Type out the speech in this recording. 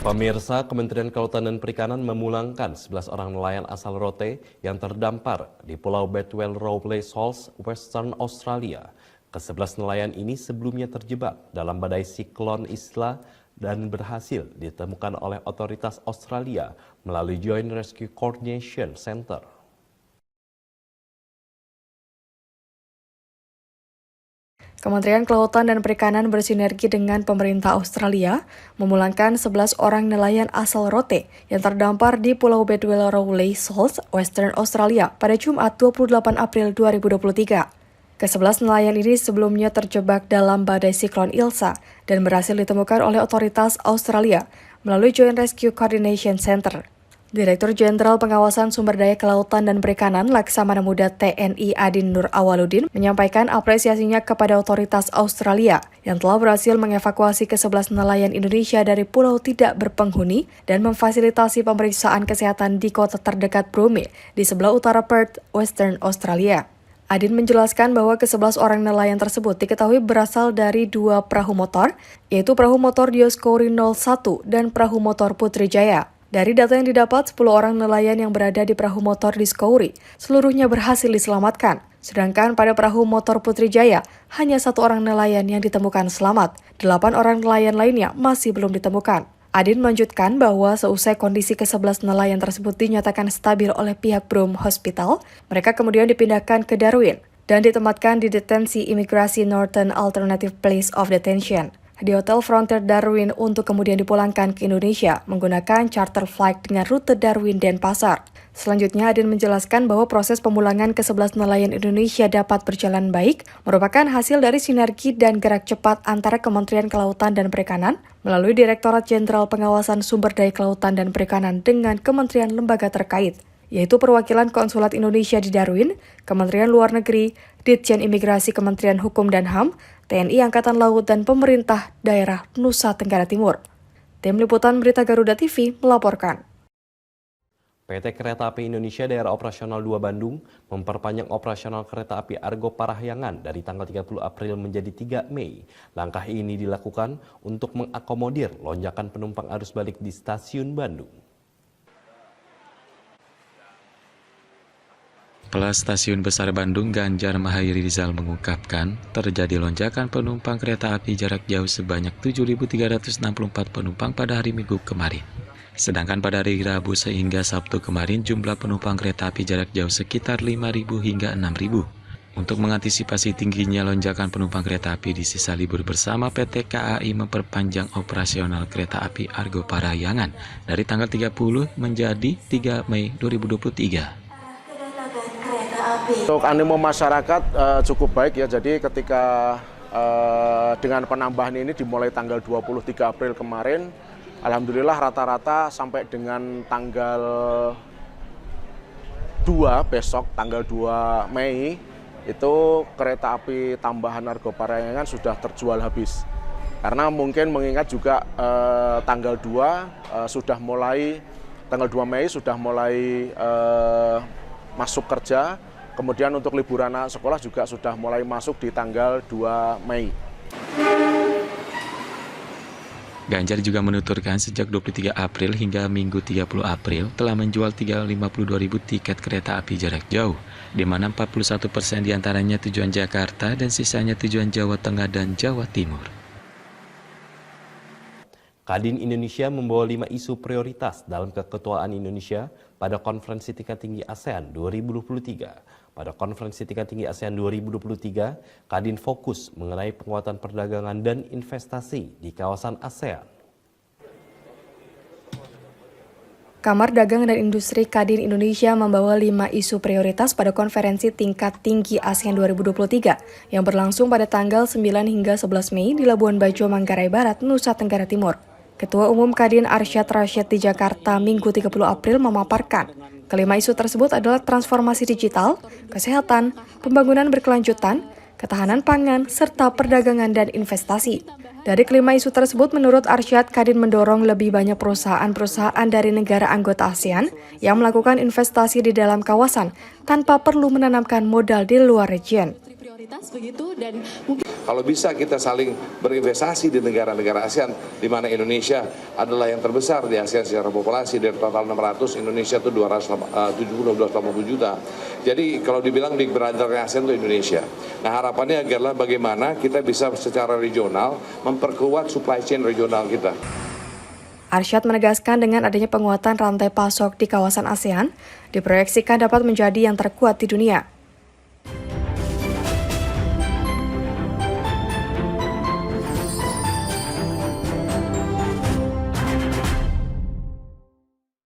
Pemirsa, Kementerian Kelautan dan Perikanan memulangkan 11 orang nelayan asal Rote yang terdampar di Pulau Bedwell Rowley Shoals, Western Australia. Ke-11 nelayan ini sebelumnya terjebak dalam badai siklon Isla dan berhasil ditemukan oleh otoritas Australia melalui Joint Rescue Coordination Center. Kementerian Kelautan dan Perikanan bersinergi dengan pemerintah Australia memulangkan 11 orang nelayan asal Rote yang terdampar di Pulau Bedwell Rowley Shoals, Western Australia pada Jumat 28 April 2023. Ke-11 nelayan ini sebelumnya terjebak dalam badai siklon Ilsa dan berhasil ditemukan oleh otoritas Australia melalui Joint Rescue Coordination Center. Direktur Jenderal Pengawasan Sumber Daya Kelautan dan Perikanan Laksamana Muda TNI Adin Nur Awaludin menyampaikan apresiasinya kepada otoritas Australia yang telah berhasil mengevakuasi ke-11 nelayan Indonesia dari pulau tidak berpenghuni dan memfasilitasi pemeriksaan kesehatan di kota terdekat Brome di sebelah utara Perth, Western Australia. Adin menjelaskan bahwa ke-11 orang nelayan tersebut diketahui berasal dari 2 perahu motor, yaitu perahu motor Dioscuri 01 dan perahu motor Putri Jaya. Dari data yang didapat, 10 orang nelayan yang berada di perahu motor Discovery seluruhnya berhasil diselamatkan. Sedangkan pada perahu motor Putri Jaya, hanya 1 orang nelayan yang ditemukan selamat. 8 orang nelayan lainnya masih belum ditemukan. Adin melanjutkan bahwa seusai kondisi ke-11 nelayan tersebut dinyatakan stabil oleh pihak Broome Hospital, mereka kemudian dipindahkan ke Darwin dan ditempatkan di detensi imigrasi Northern Alternative Place of Detention di Hotel Frontier Darwin untuk kemudian dipulangkan ke Indonesia menggunakan charter flight dengan rute Darwin Denpasar. Selanjutnya, Adin menjelaskan bahwa proses pemulangan ke-11 nelayan Indonesia dapat berjalan baik, merupakan hasil dari sinergi dan gerak cepat antara Kementerian Kelautan dan Perikanan melalui Direktorat Jenderal Pengawasan Sumber Daya Kelautan dan Perikanan dengan kementerian lembaga terkait, yaitu Perwakilan Konsulat Indonesia di Darwin, Kementerian Luar Negeri, Ditjen Imigrasi Kementerian Hukum dan HAM, TNI Angkatan Laut dan Pemerintah Daerah Nusa Tenggara Timur. Tim Liputan Berita Garuda TV melaporkan. PT Kereta Api Indonesia Daerah Operasional 2 Bandung memperpanjang operasional kereta api Argo Parahyangan dari tanggal 30 April menjadi 3 Mei. Langkah ini dilakukan untuk mengakomodir lonjakan penumpang arus balik di stasiun Bandung. Kepala Stasiun Besar Bandung Ganjar Mahairi Rizal mengungkapkan terjadi lonjakan penumpang kereta api jarak jauh sebanyak 7.364 penumpang pada hari Minggu kemarin. Sedangkan pada hari Rabu sehingga Sabtu kemarin jumlah penumpang kereta api jarak jauh sekitar 5.000 hingga 6.000. Untuk mengantisipasi tingginya lonjakan penumpang kereta api di sisa libur bersama, PT KAI memperpanjang operasional kereta api Argo Parahyangan dari tanggal 30 menjadi 3 Mei 2023. Untuk animo masyarakat cukup baik ya, jadi ketika dengan penambahan ini dimulai tanggal 23 April kemarin, alhamdulillah rata-rata sampai dengan tanggal 2 besok, tanggal 2 Mei, itu kereta api tambahan Argo Parahyangan sudah terjual habis. Karena mungkin mengingat juga tanggal 2 sudah mulai, tanggal 2 Mei sudah mulai masuk kerja. Kemudian untuk liburan anak sekolah juga sudah mulai masuk di tanggal 2 Mei. Ganjar juga menuturkan sejak 23 April hingga Minggu 30 April telah menjual 352.000 tiket kereta api jarak jauh, di mana 41% diantaranya tujuan Jakarta dan sisanya tujuan Jawa Tengah dan Jawa Timur. Kadin Indonesia membawa 5 isu prioritas dalam keketuaan Indonesia pada Konferensi Tingkat Tinggi ASEAN 2023. Pada Konferensi Tingkat Tinggi ASEAN 2023, Kadin fokus mengenai penguatan perdagangan dan investasi di kawasan ASEAN. Kamar Dagang dan Industri Kadin Indonesia membawa 5 isu prioritas pada Konferensi Tingkat Tinggi ASEAN 2023 yang berlangsung pada tanggal 9 hingga 11 Mei di Labuan Bajo, Manggarai Barat, Nusa Tenggara Timur. Ketua Umum Kadin Arsyad Rashid di Jakarta Minggu 30 April memaparkan, kelima isu tersebut adalah transformasi digital, kesehatan, pembangunan berkelanjutan, ketahanan pangan, serta perdagangan dan investasi. Dari kelima isu tersebut, menurut Arsyad, Kadin mendorong lebih banyak perusahaan-perusahaan dari negara anggota ASEAN yang melakukan investasi di dalam kawasan tanpa perlu menanamkan modal di luar region. kualitas begitu dan mungkin kalau bisa kita saling berinvestasi di negara-negara ASEAN, di mana Indonesia adalah yang terbesar di ASEAN secara populasi, dari total 600, Indonesia itu 280 juta. Jadi kalau dibilang Big Brother ASEAN itu Indonesia. Nah harapannya adalah bagaimana kita bisa secara regional memperkuat supply chain regional kita. Arsyad menegaskan dengan adanya penguatan rantai pasok di kawasan ASEAN, diproyeksikan dapat menjadi yang terkuat di dunia.